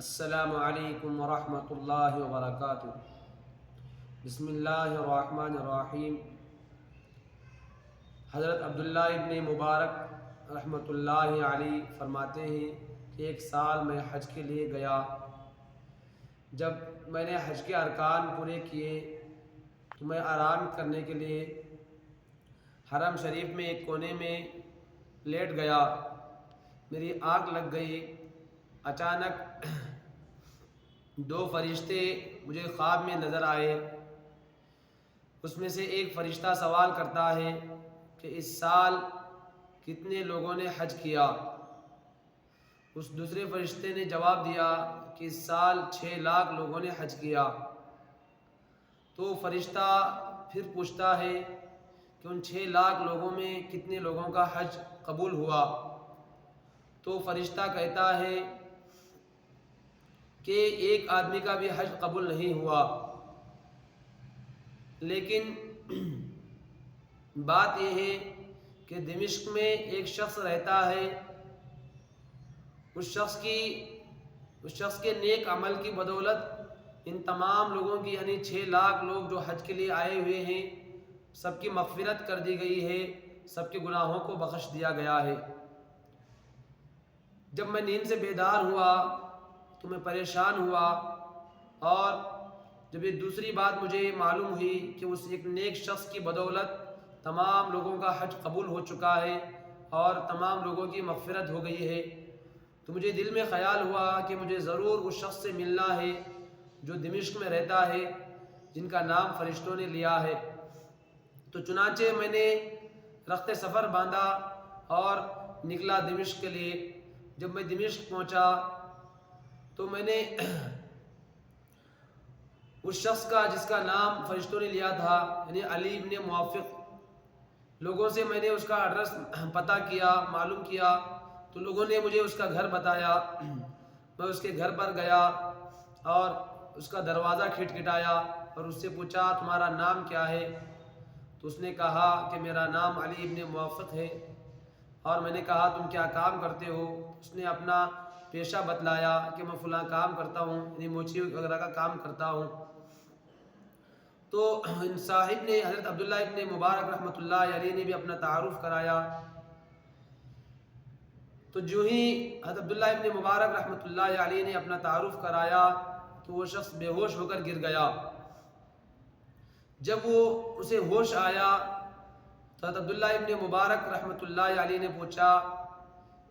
السلام علیکم ورحمۃ اللہ وبرکاتہ۔ بسم اللہ الرحمن الرحیم۔ حضرت عبداللہ ابن مبارک رحمۃ اللہ علیہ فرماتے ہیں کہ ایک سال میں حج کے لیے گیا۔ جب میں نے حج کے ارکان پورے کیے تو میں آرام کرنے کے لیے حرم شریف میں ایک کونے میں لیٹ گیا۔ میری آنکھ لگ گئی۔ اچانک دو فرشتے مجھے خواب میں نظر آئے۔ اس میں سے ایک فرشتہ سوال کرتا ہے کہ اس سال کتنے لوگوں نے حج کیا؟ اس دوسرے فرشتے نے جواب دیا کہ اس سال 6 لاکھ لوگوں نے حج کیا۔ تو فرشتہ پھر پوچھتا ہے کہ ان 6 لاکھ لوگوں میں کتنے لوگوں کا حج قبول ہوا؟ تو فرشتہ کہتا ہے کہ ایک آدمی کا بھی حج قبول نہیں ہوا۔ لیکن بات یہ ہے کہ دمشق میں ایک شخص رہتا ہے، اس شخص کے نیک عمل کی بدولت ان تمام لوگوں کی یعنی 6 لاکھ لوگ جو حج کے لیے آئے ہوئے ہیں سب کی مغفرت کر دی گئی ہے، سب کے گناہوں کو بخش دیا گیا ہے۔ جب میں نیند سے بیدار ہوا تو میں پریشان ہوا، اور جب یہ دوسری بات مجھے معلوم ہوئی کہ اس ایک نیک شخص کی بدولت تمام لوگوں کا حج قبول ہو چکا ہے اور تمام لوگوں کی مغفرت ہو گئی ہے، تو مجھے دل میں خیال ہوا کہ مجھے ضرور اس شخص سے ملنا ہے جو دمشق میں رہتا ہے، جن کا نام فرشتوں نے لیا ہے۔ تو چنانچہ میں نے رخت سفر باندھا اور نکلا دمشق کے لیے۔ جب میں دمشق پہنچا تو میں نے اس شخص کا جس کا نام فرشتوں نے لیا تھا یعنی علی ابن موافق، لوگوں سے میں نے اس کا ایڈریس پتہ کیا، معلوم کیا، تو لوگوں نے مجھے اس کا گھر بتایا۔ میں اس کے گھر پر گیا اور اس کا دروازہ کھٹکھٹایا اور اس سے پوچھا تمہارا نام کیا ہے؟ تو اس نے کہا کہ میرا نام علی ابن موافق ہے۔ اور میں نے کہا تم کیا کام کرتے ہو؟ اس نے اپنا پیشہ بتلایا کہ میں فلاں کام کرتا ہوں، یعنی موچی وغیرہ کا کام کرتا ہوں۔ تو ان صاحب نے حضرت عبداللہ ابن مبارک رحمۃ اللہ علیہ نے بھی اپنا تعارف کرایا۔ تو جو ہی حضرت عبداللہ ابن مبارک رحمۃ اللہ علیہ نے اپنا تعارف کرایا تو وہ شخص بے ہوش ہو کر گر گیا۔ جب اسے ہوش آیا تو حضرت عبداللہ ابن مبارک رحمۃ اللہ علیہ نے پوچھا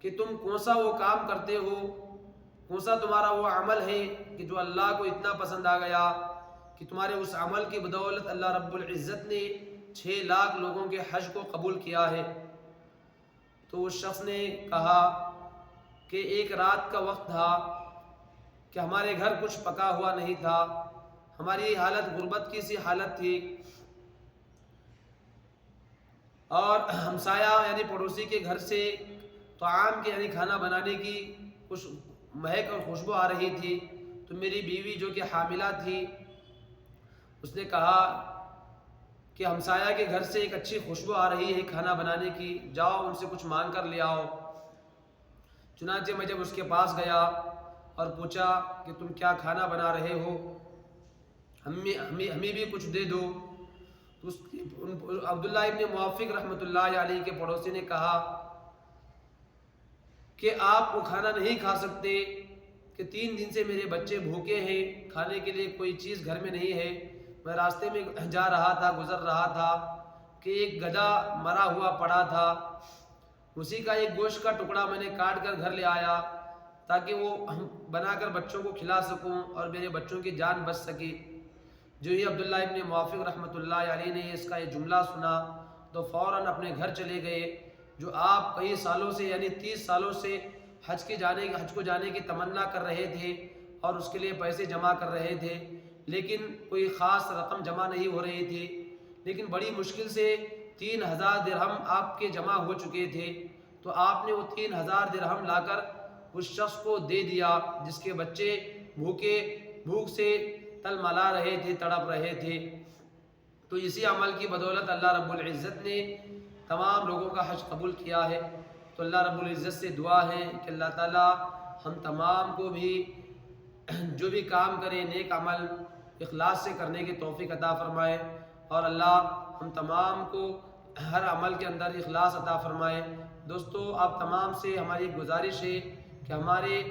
کہ تم کون سا وہ کام کرتے ہو، کون سا تمہارا وہ عمل ہے کہ جو اللہ کو اتنا پسند آ گیا کہ تمہارے اس عمل کی بدولت اللہ رب العزت نے 6 لاکھ لوگوں کے حج کو قبول کیا ہے؟ تو اس شخص نے کہا کہ ایک رات کا وقت تھا کہ ہمارے گھر کچھ پکا ہوا نہیں تھا، ہماری حالت غربت کی سی حالت تھی، اور ہمسایہ یعنی پڑوسی کے گھر سے طعام کے یعنی کھانا بنانے کی کچھ مہک اور خوشبو آ رہی تھی۔ تو میری بیوی جو کہ حاملہ تھی اس نے کہا کہ ہمسایہ کے گھر سے ایک اچھی خوشبو آ رہی ہے کھانا بنانے کی، جاؤ ان سے کچھ مانگ کر لے آؤ۔ چنانچہ میں جب اس کے پاس گیا اور پوچھا کہ تم کیا کھانا بنا رہے ہو، ہمیں بھی کچھ دے دو، تو عبداللہ ابن موافق رحمۃ اللہ علیہ کے پڑوسی نے کہا کہ آپ وہ کھانا نہیں کھا سکتے کہ 3 دن سے میرے بچے بھوکے ہیں، کھانے کے لیے کوئی چیز گھر میں نہیں ہے۔ میں راستے میں جا رہا تھا، گزر رہا تھا کہ ایک گدھا مرا ہوا پڑا تھا، اسی کا ایک گوشت کا ٹکڑا میں نے کاٹ کر گھر لے آیا تاکہ وہ بنا کر بچوں کو کھلا سکوں اور میرے بچوں کی جان بچ سکی۔ جو ہی عبداللہ ابن موافق رحمۃ اللہ علیہ نے اس کا یہ جملہ سنا تو فوراً اپنے گھر چلے گئے۔ جو آپ کئی سالوں سے یعنی 30 سالوں سے حج کو جانے کی تمنا کر رہے تھے اور اس کے لیے پیسے جمع کر رہے تھے، لیکن کوئی خاص رقم جمع نہیں ہو رہی تھی، لیکن بڑی مشکل سے 3000 درہم آپ کے جمع ہو چکے تھے، تو آپ نے وہ 3000 درہم لا کر اس شخص کو دے دیا جس کے بچے بھوک سے تلملا رہے تھے، تڑپ رہے تھے۔ تو اسی عمل کی بدولت اللہ رب العزت نے تمام لوگوں کا حج قبول کیا ہے۔ تو اللہ رب العزت سے دعا ہے کہ اللہ تعالی ہم تمام کو بھی جو بھی کام کرے نیک عمل اخلاص سے کرنے کی توفیق عطا فرمائے، اور اللہ ہم تمام کو ہر عمل کے اندر اخلاص عطا فرمائے۔ دوستو آپ تمام سے ہماری گزارش ہے کہ ہمارے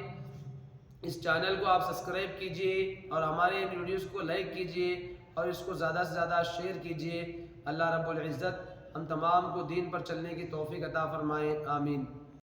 اس چینل کو آپ سبسکرائب کیجئے اور ہمارے ویڈیوز کو لائک کیجئے اور اس کو زیادہ سے زیادہ شیئر کیجئے۔ اللہ رب العزت ہم تمام کو دین پر چلنے کی توفیق عطا فرمائے، آمین۔